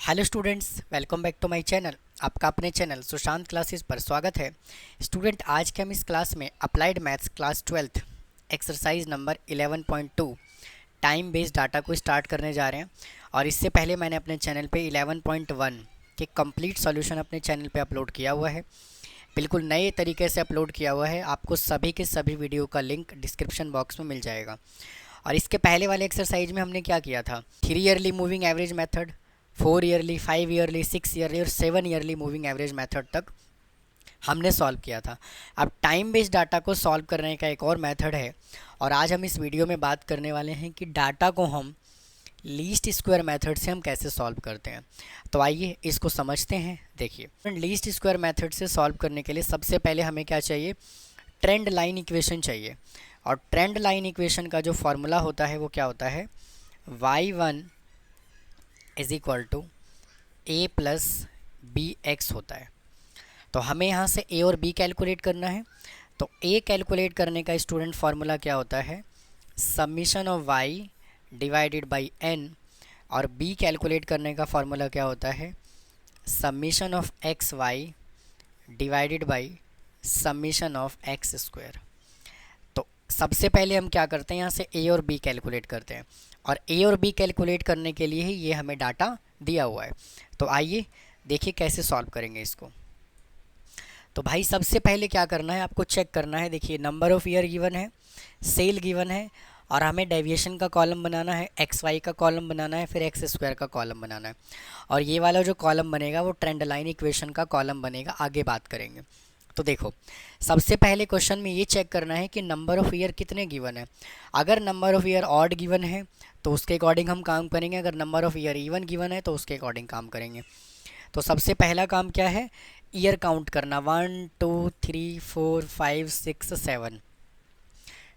Hello students, welcome back to my channel. आपका अपने channel Sushant classes पर स्वागत है। स्टूडेंट, आज के हम इस क्लास में applied maths class 12 exercise number 11.2 time based data को स्टार्ट करने जा रहे हैं। और इससे पहले मैंने अपने चैनल पे 11.1 के कंप्लीट सॉल्यूशन अपने चैनल पे अपलोड किया हुआ है। बिल्कुल नए तरीके से अपलोड किया हुआ है। आपको सभी के सभी वीडियो का लिंक डिस्क्रिप्शन बॉक्स में मिल जाएगा। और इसके पहले वाले एक्सरसाइज में हमने क्या किया था, 3 yearly moving average method, 4 yearly, 5 yearly, 6 yearly और 7 ईयरली मूविंग एवरेज मेथड तक हमने सॉल्व किया था। अब टाइम बेस्ड डाटा को सॉल्व करने का एक और मेथड है, और आज हम इस वीडियो में बात करने वाले हैं कि डाटा को हम लीस्ट स्क्वायर मेथड से हम कैसे सॉल्व करते हैं। तो आइए इसको समझते हैं। देखिए, लीस्ट स्क्वायर मेथड से सॉल्व करने के लिए सबसे पहले हमें क्या चाहिए, ट्रेंड लाइन इक्वेशन चाहिए। और ट्रेंड लाइन इक्वेशन का जो फॉर्मूला होता है वो क्या होता है, y1 is equal to A plus B x होता है। तो हमें यहाँ से ए और बी कैलकुलेट करना है। तो ए कैलकुलेट करने का स्टूडेंट फार्मूला क्या होता है, summation of y divided by n. और बी कैलकुलेट करने का फार्मूला क्या होता है, summation of x y divided by summation of x square. तो सबसे पहले हम क्या करते हैं, यहाँ से ए और बी कैलकुलेट करते हैं। और ए और बी कैलकुलेट करने के लिए ही ये हमें डाटा दिया हुआ है। तो आइए देखिए कैसे सॉल्व करेंगे इसको। तो भाई सबसे पहले क्या करना है, आपको चेक करना है। देखिए, नंबर ऑफ़ ईयर गिवन है, सेल गिवन है, और हमें डेविएशन का कॉलम बनाना है, एक्स वाई का कॉलम बनाना है, फिर एक्स स्क्वायर का कॉलम बनाना है। और ये वाला जो कॉलम बनेगा वो ट्रेंड लाइन इक्वेशन का कॉलम बनेगा। आगे बात करेंगे। तो देखो, सबसे पहले क्वेश्चन में ये चेक करना है कि नंबर ऑफ़ ईयर कितने गिवन है। अगर number of year odd given है तो उसके अकॉर्डिंग हम काम करेंगे। अगर number of year even given है तो उसके अकॉर्डिंग काम करेंगे। तो सबसे पहला काम क्या है, ईयर काउंट करना। 1 2 3 4 5 6 7।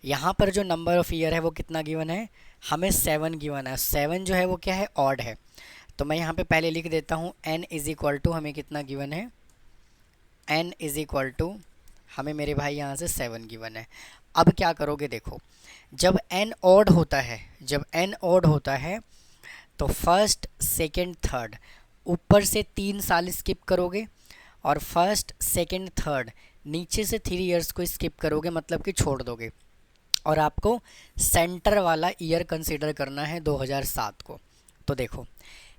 यहाँ पर जो नंबर ऑफ़ ईयर है वो कितना गिवन है, हमें 7 गिवन है। 7 जो है वो क्या है, ऑड है। तो मैं यहाँ पे पहले लिख देता हूँ n इज़ इक्वल टू, हमें कितना गिवन है, n इज़ इक्वल टू, हमें मेरे भाई यहाँ से 7 गिवन है। अब क्या करोगे, देखो, जब n ऑड होता है, जब n ऑड होता है तो फर्स्ट सेकंड थर्ड ऊपर से 3 साल स्किप करोगे, और फर्स्ट सेकंड थर्ड नीचे से 3 इयर्स को स्किप करोगे, मतलब कि छोड़ दोगे। और आपको सेंटर वाला ईयर कंसीडर करना है 2007 को। तो देखो,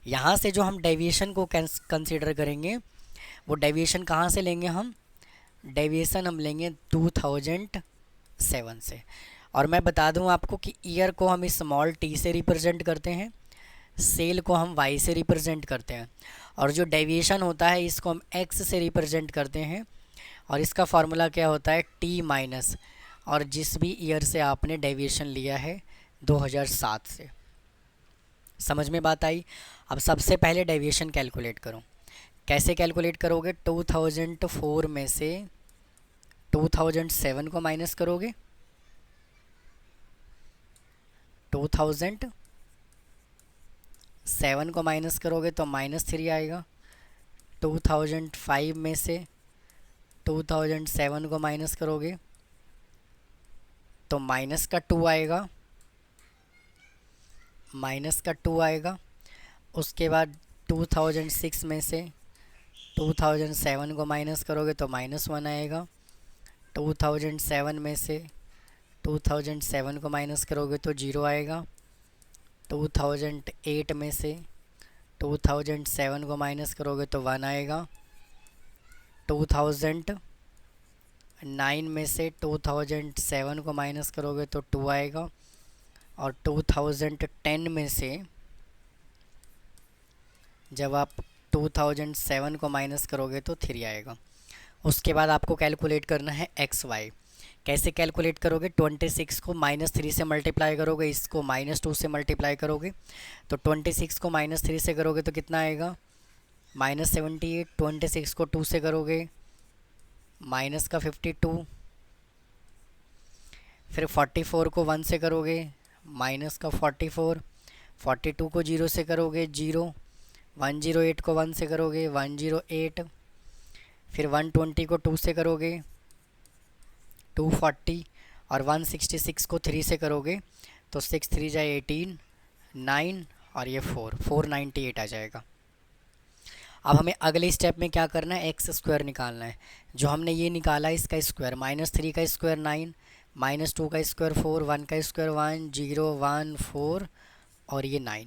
यहाँ से जो हम डेविएशन को कंसीडर करेंगे, वो डेविएशन कहाँ से लेंगे, हम डेविएशन हम लेंगे 2007 से। और मैं बता दूं आपको कि ईयर को हम स्मॉल टी से रिप्रेजेंट करते हैं, सेल को हम वाई से रिप्रेजेंट करते हैं, और जो डेविएशन होता है इसको हम एक्स से रिप्रेजेंट करते हैं। और इसका फार्मूला क्या होता है, टी माइनस, और जिस भी ईयर से आपने डेविएशन लिया है 2007 से। समझ में बात आई। अब सबसे पहले डेविएशन कैलकुलेट करो। कैसे कैलकुलेट करोगे, 2004 में से 2007 को माइनस करोगे, 2007 को माइनस करोगे तो -3 आएगा। 2005 में से 2007 को माइनस करोगे तो माइनस का 2 आएगा, माइनस का 2 आएगा। उसके बाद 2006 में से 2007 को माइनस करोगे तो -1 आएगा। 2007 में से 2007 को माइनस करोगे तो 0 आएगा। 2008 में से 2007 को माइनस करोगे तो 1 आएगा। 2009 में से 2007 को माइनस करोगे तो 2 आएगा। और 2010 में से जब आप 2007 को माइनस करोगे तो 3 आएगा। उसके बाद आपको कैलकुलेट करना है एक्स वाई। कैसे कैलकुलेट करोगे, 26 को -3 से मल्टीप्लाई करोगे, इसको -2 से मल्टीप्लाई करोगे। तो 26 को -3 से करोगे तो कितना आएगा, -78। 26 को 2 से करोगे माइनस का 52। फिर 44 को 1 से करोगे माइनस का 44। 42 को 0 से करोगे 0। 108 को 1 से करोगे 108। फिर 120 को 2 से करोगे 240। और 166 को 3 से करोगे तो 6 3 जाए 18, 9 और ये 4 498 आ जाएगा। अब हमें अगले स्टेप में क्या करना है, एक्स स्क्वायर निकालना है। जो हमने ये निकाला इसका स्क्वायर, -3 का स्क्वायर 9, -2 का स्क्वायर 4, 1 का स्क्वायर 1, 0 1 4 और ये 9।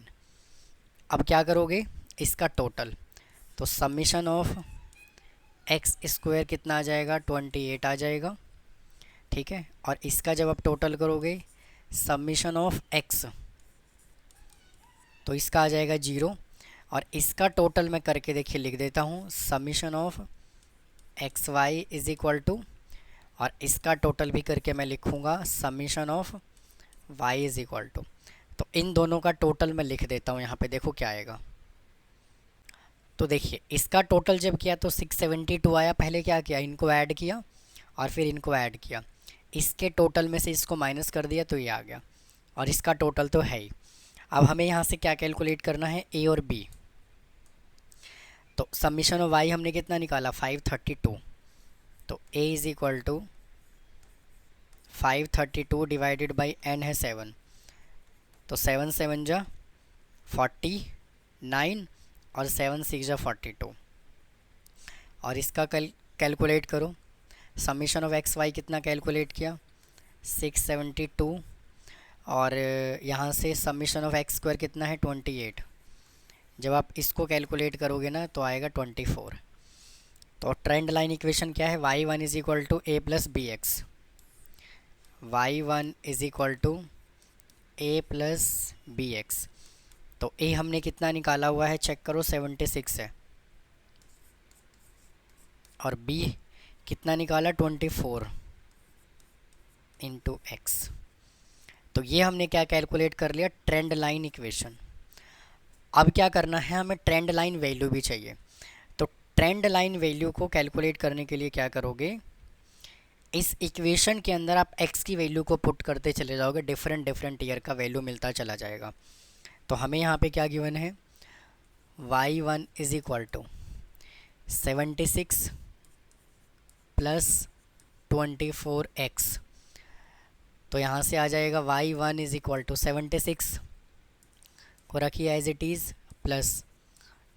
अब क्या करोगे, इसका टोटल, तो समीशन ऑफ एक्स स्क्वायर कितना आ जाएगा, 28 आ जाएगा। ठीक है, और इसका जब आप टोटल करोगे समीशन ऑफ एक्स, तो इसका आ जाएगा 0। और इसका टोटल मैं करके देखिए लिख देता हूँ, summation of x y is equal to, और इसका टोटल भी करके मैं लिखूँगा summation of y is equal to. तो इन दोनों का टोटल मैं लिख देता हूँ यहाँ पे, देखो क्या आएगा। तो देखिए इसका टोटल जब किया तो 672 आया। पहले क्या किया, इनको ऐड किया और फिर इनको ऐड किया, इसके टोटल में से इसको माइनस कर दिया तो ये आ गया, और इसका टोटल तो है ही। अब हमें यहाँ से क्या कैलकुलेट करना है, ए और बी। तो समीशन ऑफ वाई हमने कितना निकाला, 532। तो a is equal to 532 divided by n है 7, तो 7 7 जा 49 और 7 6 जा 42। और इसका कैलकुलेट करो, समीशन ऑफ एक्स वाई कितना कैलकुलेट किया, 672, और यहाँ से समीशन ऑफ एक्स स्क्वायर कितना है 28। जब आप इसको कैलकुलेट करोगे ना तो आएगा 24। तो ट्रेंड लाइन इक्वेशन क्या है, y1 is equal to A plus B x, y1 is equal to A plus B x. तो ए हमने कितना निकाला हुआ है, चेक करो 76 है, और बी कितना निकाला 24 इंटू एक्स। तो ये हमने क्या कैलकुलेट कर लिया, ट्रेंड लाइन इक्वेशन। अब क्या करना है, हमें ट्रेंड लाइन वैल्यू भी चाहिए। तो ट्रेंड लाइन वैल्यू को कैलकुलेट करने के लिए क्या करोगे, इस इक्वेशन के अंदर आप x की वैल्यू को पुट करते चले जाओगे, डिफरेंट डिफरेंट ईयर का वैल्यू मिलता चला जाएगा। तो हमें यहाँ पे क्या गिवन है, y1 is equal to 76 plus 24x। तो यहाँ से आ जाएगा y1 इज इक्वल टू 76 को रखिए as it is, plus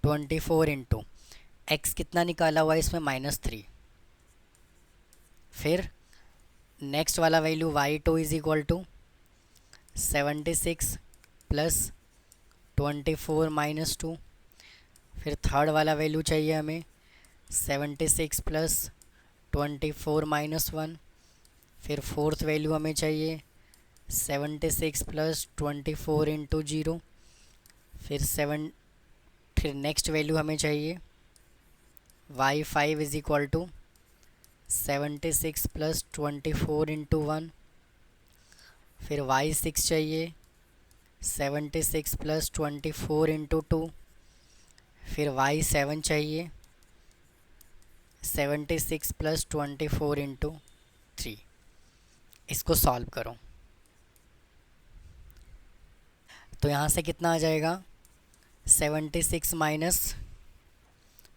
24 into x कितना निकाला हुआ है इसमें -3। फिर नेक्स्ट वाला value y2 is equal to 76 plus 24 minus 2। फिर थर्ड वाला वैल्यू चाहिए हमें 76 प्लस 24 माइनस 1। फिर फोर्थ वैल्यू हमें चाहिए 76 प्लस 24 इंटू 0। फिर नेक्स्ट वैल्यू हमें चाहिए y5 is equal to 76 plus 24 into 1। फिर y6 चाहिए 76 प्लस 24 इंटू 2। फिर y7 चाहिए 76 प्लस 24 इंटू 3। इसको सॉल्व करो तो यहाँ से कितना आ जाएगा, 76 माइनस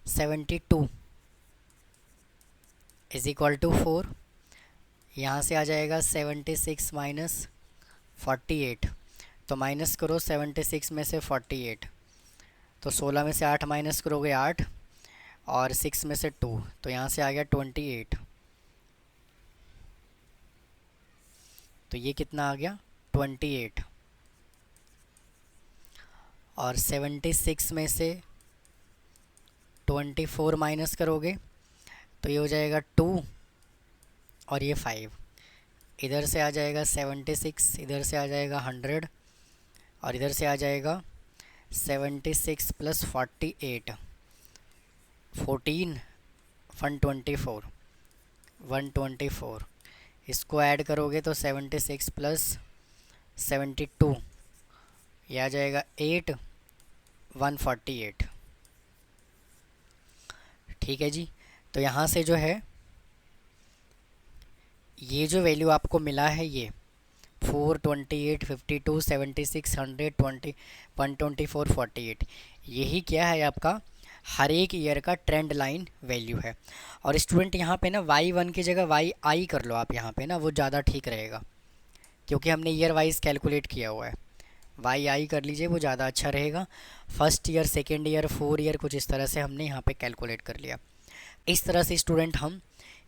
72 इज इक्वल टू 4। यहाँ से आ जाएगा 76 माइनस 48। तो माइनस करो 76 में से 48, तो 16 में से 8 माइनस करोगे 8, और 6 में से 2, तो यहाँ से आ गया 28। तो ये कितना आ गया 28, और 76 में से 24 माइनस करोगे तो ये हो जाएगा 2 और ये 5। इधर से आ जाएगा 76, इधर से आ जाएगा 100, और इधर से आ जाएगा 76 प्लस 48 14 124 124। इसको ऐड करोगे तो 76 प्लस 72 ये आ जाएगा 8 148। ठीक है जी। तो यहाँ से जो है ये जो वैल्यू आपको मिला है ये 428 52 76 120 124 48, यही क्या है आपका हर एक ईयर का ट्रेंड लाइन वैल्यू है। और स्टूडेंट यहाँ पे ना y1 की जगह y कर लो आप यहाँ पे ना, वो ज़्यादा ठीक रहेगा क्योंकि हमने ईयर वाइज कैलकुलेट किया हुआ है। वाई आई कर लीजिए, वो ज़्यादा अच्छा रहेगा। First year, second year, 4 year कुछ इस तरह से हमने यहाँ पे कैलकुलेट कर लिया। इस तरह से स्टूडेंट हम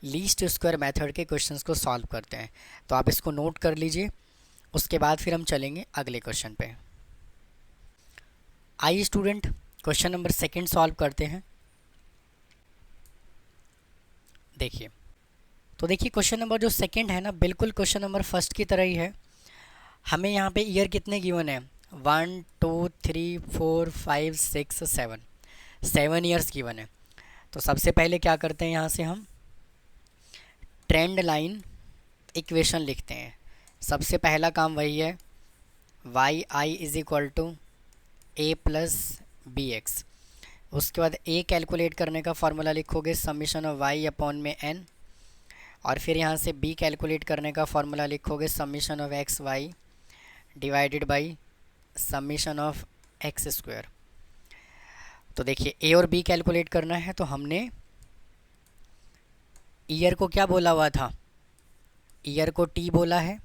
लीस्ट स्क्वायर मेथड के क्वेश्चंस को सॉल्व करते हैं। तो आप इसको नोट कर लीजिए, उसके बाद फिर हम चलेंगे अगले क्वेश्चन पे। आइए student question number second solve करते हैं। देखिए, तो देखिए क्वेश्चन नंबर जो सेकंड है ना, बिल्कुल क्वेश्चन नंबर फर्स्ट की तरह ही है। हमें यहाँ पे ईयर कितने गिवन है? 1 2 3 4 5 6 7, 7 ईयर्स गिवन है। तो सबसे पहले क्या करते हैं, यहाँ से हम ट्रेंड लाइन इक्वेशन लिखते हैं। सबसे पहला काम वही है, y I is equal to A plus B x. उसके बाद ए कैलकुलेट करने का फार्मूला लिखोगे समीशन ऑफ वाई अपॉन में एन, और फिर यहाँ से बी कैलकुलेट करने का फार्मूला लिखोगे summation of x y divided by summation of x square. तो देखिए ए और बी कैलकुलेट करना है, तो हमने ईयर को क्या बोला हुआ था? ईयर को टी बोला है,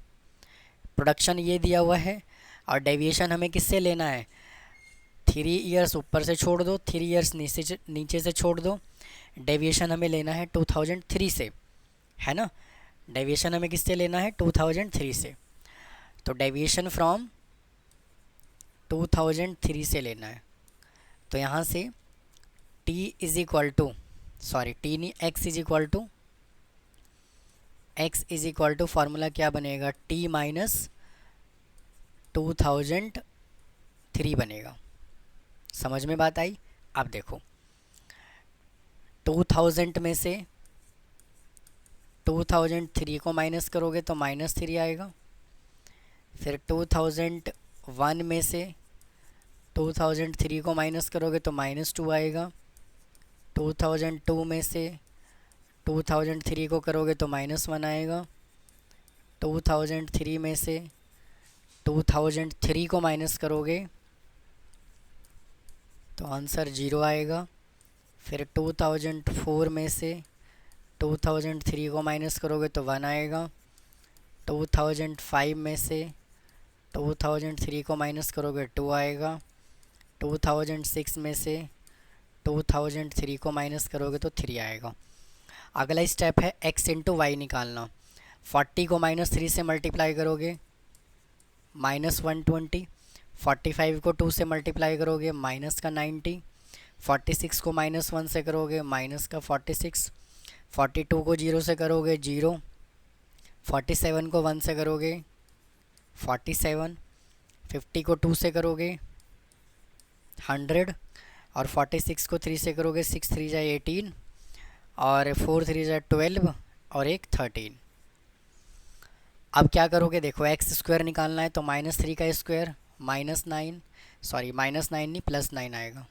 प्रोडक्शन ये दिया हुआ है, और डेविएशन हमें किससे लेना है? 3 ईयर्स ऊपर से छोड़ दो, 3 ईयर्स नीचे से छोड़ दो। डेविएशन हमें लेना है 2003 से, है ना? डेविएशन हमें किससे लेना है? 2003 से। तो डेविएशन फ्रॉम 2003 से लेना है। तो यहाँ से t is equal to, sorry t नहीं, x is equal to formula क्या बनेगा? t माइनस 2003 बनेगा। समझ में बात आई? अब देखो 2000 में से 2003 को माइनस करोगे तो -3 आएगा। फिर 2001 में से 2003 को माइनस करोगे तो -2 आएगा। 2002 में से 2003 को करोगे तो -1 आएगा। 2003 में से 2003 को माइनस करोगे तो आंसर 0 आएगा। फिर 2004 में से 2003 को माइनस करोगे तो 1 आएगा। 2005 में से 2003 को माइनस करोगे 2 आएगा। 2006 में से 2003 को माइनस करोगे तो 3 आएगा। अगला स्टेप है x इंटू वाई निकालना। 40 को -3 से मल्टीप्लाई करोगे -120, 45 को 2 से मल्टीप्लाई करोगे माइनस का 90, 46 को -1 से करोगे माइनस का 46, 42 को 0 से करोगे 0, 47 को 1 से करोगे 47, 50 को 2 से करोगे 100, और 46 को 3 से करोगे 6 3 जा 18, और 4 3 जा 12, और एक 13। अब क्या करोगे? देखो एक्स स्क्वायर निकालना है, तो -3 का स्क्वायर -9, सॉरी -9 नहीं +9 आएगा।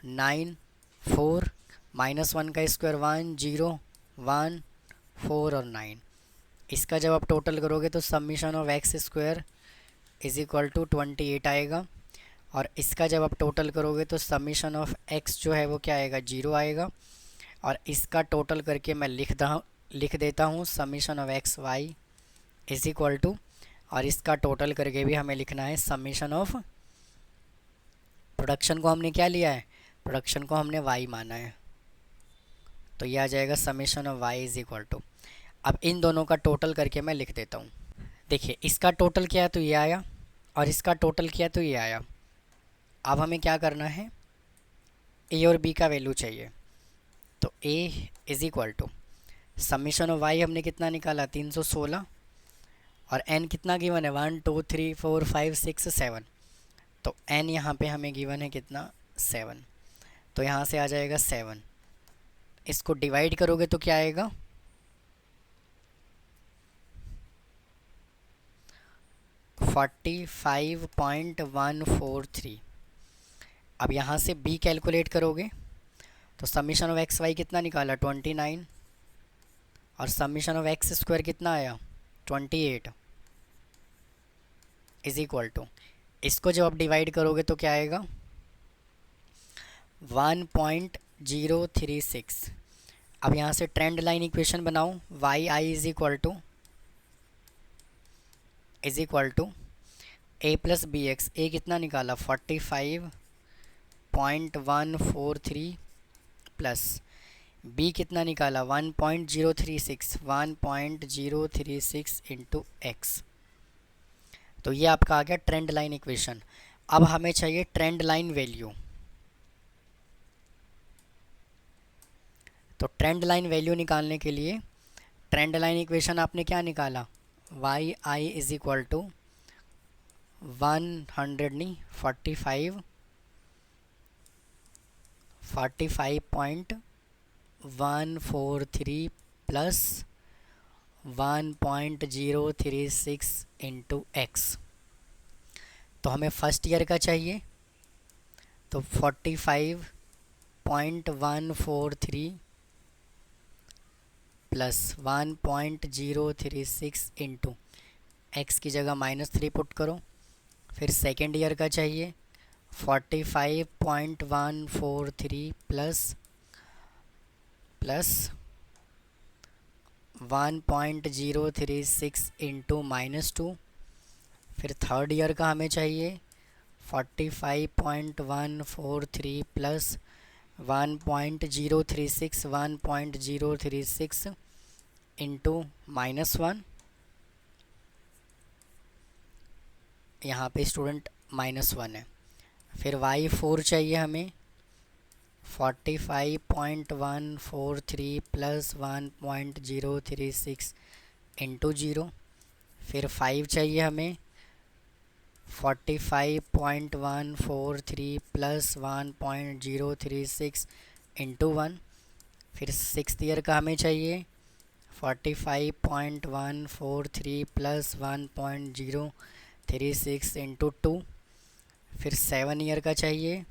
9 4 -1 का स्क्वायर 1 0 1 4 और 9। इसका जब आप टोटल करोगे तो summation of x square is equal to 28 आएगा, और इसका जब आप टोटल करोगे तो समीशन ऑफ एक्स जो है वो क्या आएगा? 0 आएगा। और इसका टोटल करके मैं लिख देता हूँ summation of x y is equal to, और इसका टोटल करके भी हमें लिखना है समीशन ऑफ, प्रोडक्शन को हमने क्या लिया है? प्रोडक्शन को हमने वाई माना है, तो ये आ जाएगा summation of y is equal to. अब इन दोनों का टोटल करके मैं लिख देता हूँ। देखिए इसका टोटल किया तो ये आया, और इसका टोटल किया तो ये आया। अब हमें क्या करना है? ए और बी का वैल्यू चाहिए। तो A is equal to summation of Y हमने कितना निकाला? 316, और एन कितना गिवन है? 1 2 3 4 5 6 7। तो एन यहाँ पे हमें गिवन है कितना? 7। तो यहाँ से आ जाएगा 7। इसको डिवाइड करोगे तो क्या आएगा? 45.143। अब यहाँ से b कैलकुलेट करोगे तो समीशन ऑफ एक्स वाई कितना निकाला? 29, और समीशन ऑफ एक्स स्क्वायर कितना आया? 28 इज इक्वल टू, इसको जब आप डिवाइड करोगे तो क्या आएगा? 1.036। अब यहाँ से ट्रेंड लाइन इक्वेशन बनाओ। Y I is equal to A plus B X, A कितना निकाला 45.143 प्लस बी कितना निकाला 1.036 इंटू एक्स। तो ये आपका आ गया ट्रेंड लाइन इक्वेशन। अब हमें चाहिए ट्रेंड लाइन वैल्यू। तो ट्रेंड लाइन वैल्यू निकालने के लिए ट्रेंड लाइन इक्वेशन आपने क्या निकाला, y I is equal to 100 नहीं 45.143 प्लस 1.036 इंटू एक्स। तो हमें फर्स्ट ईयर का चाहिए, तो 45.143 प्लस 1.036 इंटू एक्स की जगह -3 पुट करो। फिर सेकेंड ईयर का चाहिए 45.143 प्लस 1.036 इंटू -2। फिर थर्ड ईयर का हमें चाहिए 45.143 प्लस 1.036 इंटू -1। यहाँ पे स्टूडेंट -1 है। फिर y4 चाहिए हमें 45.143 प्लस 1.036 इंटू 0। फिर 5 चाहिए हमें 45.143 प्लस 1.036 इंटू 1। फिर सिक्स्थ ईयर का हमें चाहिए 45.143 प्लस 1.036 इंटू 2। फिर 7 ईयर का चाहिए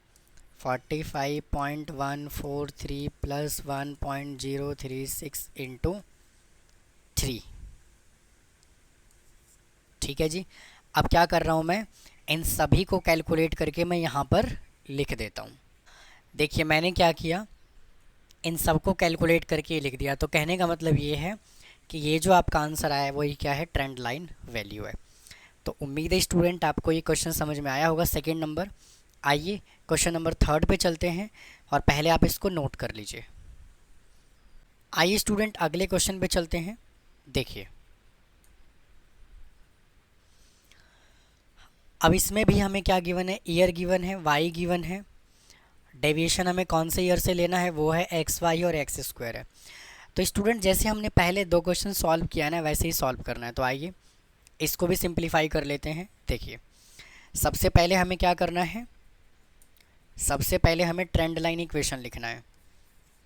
45.143 प्लस 1.036 इंटू 3। ठीक है जी। अब क्या कर रहा हूँ मैं, इन सभी को कैलकुलेट करके मैं यहाँ पर लिख देता हूँ। देखिए मैंने क्या किया, इन सब को कैलकुलेट करके लिख दिया। तो कहने का मतलब ये है कि ये जो आपका आंसर आया है वही क्या है, ट्रेंड लाइन वैल्यू है। तो उम्मीद है स्टूडेंट आपको ये क्वेश्चन समझ में आया होगा सेकेंड नंबर। आइए क्वेश्चन नंबर थर्ड पे चलते हैं और पहले आप इसको नोट कर लीजिए। आइए स्टूडेंट अगले क्वेश्चन पे चलते हैं। देखिए अब इसमें भी हमें क्या गिवन है, ईयर गिवन है, वाई गिवन है, डेविएशन हमें कौन से ईयर से लेना है वो है एक्स वाई और एक्स स्क्वायर है। तो स्टूडेंट जैसे हमने पहले 2 क्वेश्चन सॉल्व किया है ना, वैसे ही सॉल्व करना है। तो आइए इसको भी सिंप्लीफाई कर लेते हैं। देखिए सबसे पहले हमें क्या करना है, सबसे पहले हमें ट्रेंड लाइन इक्वेशन लिखना है।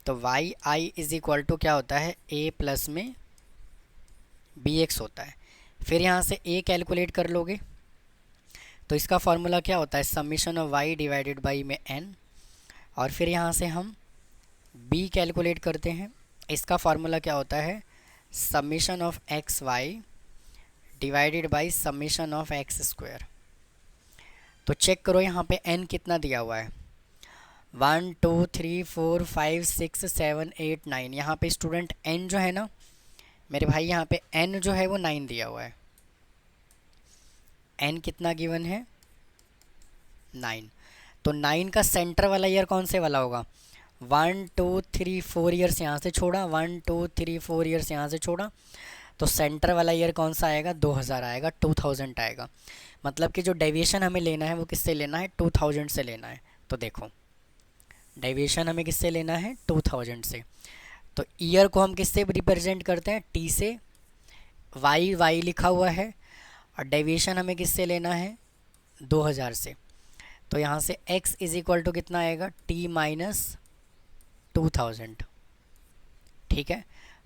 तो y I is equal to क्या होता है, ए प्लस में बी एक्स होता है। फिर यहाँ से ए कैलकुलेट कर लोगे तो इसका फॉर्मूला क्या होता है, summation of y divided by में एन। और फिर यहाँ से हम b कैलकुलेट करते हैं, इसका फार्मूला क्या होता है, summation of x y divided by summation of x square. तो चेक करो यहाँ पे n कितना दिया हुआ है, 1 2 3 4 5 6 7 8 9। यहाँ पे स्टूडेंट n जो है ना मेरे भाई, यहाँ पे n जो है वो 9 दिया हुआ है। n कितना गिवन है, 9। तो 9 का सेंटर वाला ईयर कौन से वाला होगा, 1 2 3 4 ईयर्स यहाँ से छोड़ा, 1 2 3 4 ईयर्स यहाँ से छोड़ा, तो सेंटर वाला ईयर कौन सा आएगा, 2000 आएगा, 2000 आएगा। मतलब कि जो डेविएशन हमें लेना है वो किससे लेना है, 2000 से लेना है। तो देखो डेविएशन हमें किससे लेना है, 2000 से। तो ईयर को हम किससे रिप्रेजेंट करते हैं, टी से, वाई वाई लिखा हुआ है, और डेविएशन हमें किससे लेना है, 2000 से। तो यहाँ से x इज इक्वल टू कितना आएगा, t माइनस 2000। ठीक है,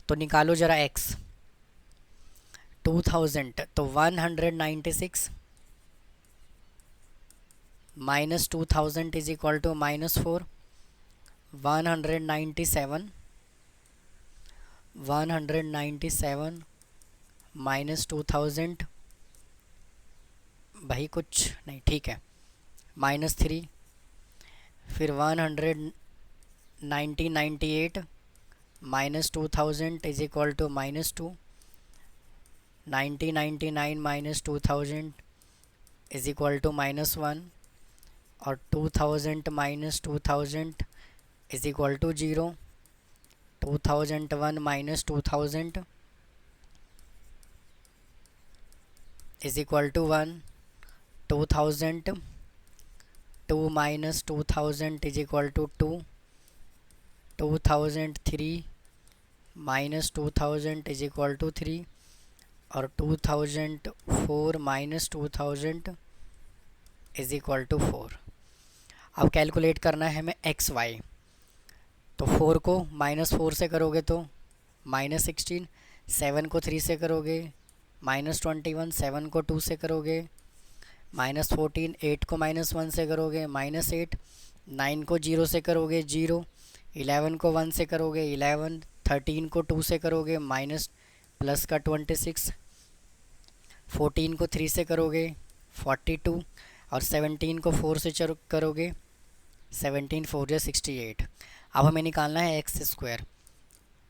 तो निकालो ज़रा x, 2000 तो 196 minus 2000 is equal to -4, 197 minus 2000 भाई कुछ नहीं, ठीक है, -3। फिर 198 minus 2000 is equal to -2, 99 minus 2000 is equal to -1 और 2000 minus 2000 is equal to 0, 2001 minus 2000 is equal to 1, 2002 minus 2000 is equal to 2, 2003 minus 2000 is equal to 3 और 2004 माइनस 2000 इज इक्वल टू 4। अब calculate करना है हमें एक्स वाई। तो 4 को -4 से करोगे तो -16, 7 को 3 से करोगे -21, 7 को 2 से करोगे -14, 8 को -1 से करोगे -8, 9 को 0 से करोगे 0, 11 को 1 से करोगे 11, 13 को 2 से करोगे माइनस प्लस का 26, 14 को 3 से करोगे 42 और 17 को 4 से करोगे 17, 4 या 68। अब हमें निकालना है एक्स स्क्वायर।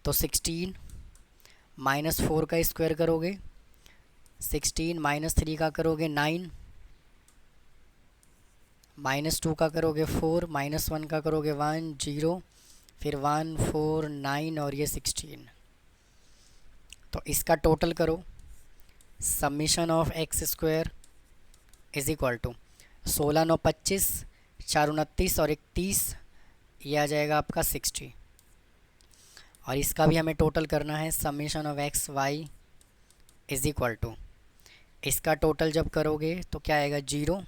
तो 16 -4 का स्क्वायर करोगे, 16 -3 का करोगे 9, -2 का करोगे 4, -1 का करोगे 1, 0, फिर 1, 4, 9 और ये 16। तो इसका टोटल करो, summation of x square is equal to 16 9 25, 4 29 और 31, ये आ जाएगा आपका 60। और इसका भी हमें टोटल करना है, summation of x y is equal to, इसका टोटल जब करोगे तो क्या आएगा 0,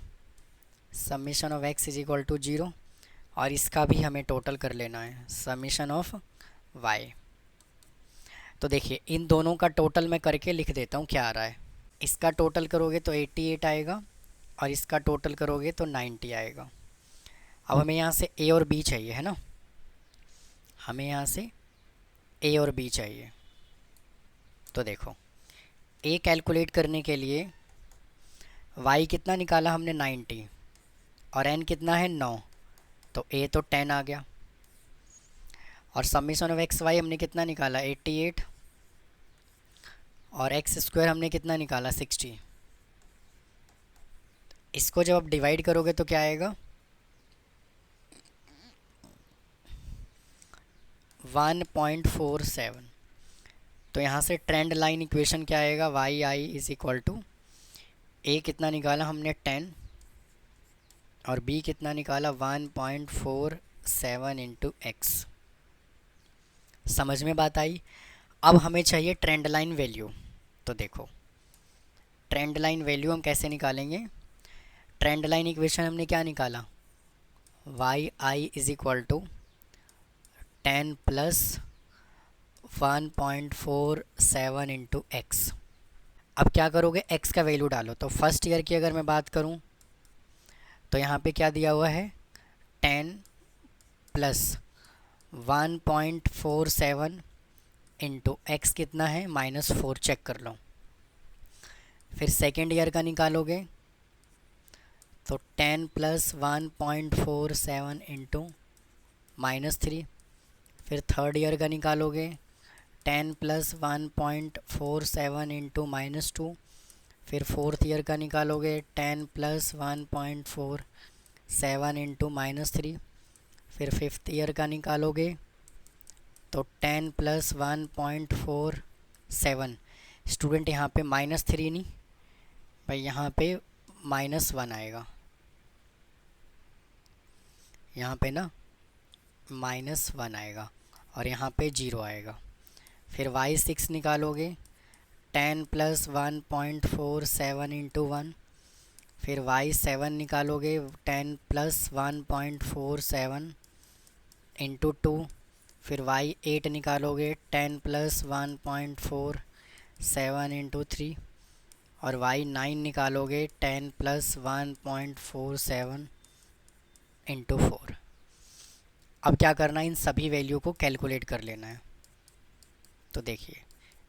summation of x is equal to 0 और इसका भी हमें टोटल कर लेना है, समीशन ऑफ वाई। तो देखिए इन दोनों का टोटल मैं करके लिख देता हूँ क्या आ रहा है। इसका टोटल करोगे तो 88 आएगा और इसका टोटल करोगे तो 90 आएगा। अब हमें यहाँ से ए और बी चाहिए है ना, हमें यहाँ से ए और बी चाहिए। तो देखो ए कैलकुलेट करने के लिए वाई कितना निकाला हमने 90 और एन कितना है 9, तो ए तो 10 आ गया। और समीशन ऑफ एक्स वाई हमने कितना निकाला 88 और एक्स स्क्वायर हमने कितना निकाला 60। इसको जब आप डिवाइड करोगे तो क्या आएगा 1.47। तो यहाँ से ट्रेंड लाइन इक्वेशन क्या आएगा, Y I is equal to A कितना निकाला हमने 10 और बी कितना निकाला 1.47 इंटू एक्स। समझ में बात आई। अब हमें चाहिए ट्रेंड लाइन वैल्यू। तो देखो ट्रेंड लाइन वैल्यू हम कैसे निकालेंगे, ट्रेंड लाइन इक्वेशन हमने क्या निकाला, y I is equal to 10 plus 1.47 into x. अब क्या करोगे, एक्स का वैल्यू डालो। तो फर्स्ट ईयर की अगर मैं बात करूं तो यहाँ पे क्या दिया हुआ है 10 प्लस 1.47 इंटू एक्स कितना है -4, चेक कर लो। फिर सेकेंड ईयर का निकालोगे तो 10 प्लस 1.47 इंटू -3। फिर थर्ड ईयर का निकालोगे 10 प्लस 1.47 इंटू -2। फिर फोर्थ ईयर का निकालोगे 10 प्लस 1.47 इंटू -3। फिर फिफ्थ ईयर का निकालोगे तो 10 प्लस 1.47। स्टूडेंट यहाँ पे -3 नहीं भाई, यहाँ पे -1 आएगा, यहाँ पे ना -1 आएगा और यहाँ पे 0 आएगा। फिर y6 निकालोगे 10 प्लस 1.47 इंटू 1। फिर y7 निकालोगे 10 प्लस 1.47 इंटू 2। फिर y8 निकालोगे 10 प्लस 1.47 इंटू 3 और y9 निकालोगे 10 प्लस 1.47 इंटू 4। अब क्या करना है, इन सभी वैल्यू को कैलकुलेट कर लेना है। तो देखिए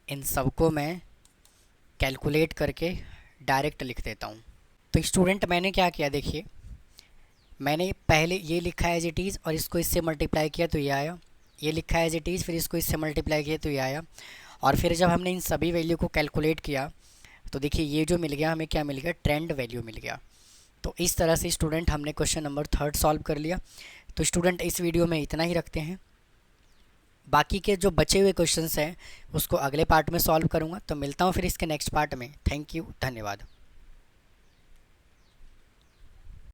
इन सबको मैं कैलकुलेट करके डायरेक्ट लिख देता हूँ। तो स्टूडेंट मैंने क्या किया, देखिए मैंने पहले ये लिखा है एज इट इज़ और इसको इससे मल्टीप्लाई किया तो ये आया, ये लिखा है एज इट इज़ फिर इसको इससे मल्टीप्लाई किया तो ये आया। और फिर जब हमने इन सभी वैल्यू को कैलकुलेट किया तो देखिए ये जो मिल गया हमें, क्या मिल गया, ट्रेंड वैल्यू मिल गया। तो इस तरह से स्टूडेंट हमने क्वेश्चन नंबर 3 सॉल्व कर लिया। तो स्टूडेंट इस वीडियो में इतना ही रखते हैं, बाकी के जो बचे हुए क्वेश्चंस हैं उसको अगले पार्ट में सॉल्व करूँगा। तो मिलता हूँ फिर इसके नेक्स्ट पार्ट में। थैंक यू, धन्यवाद।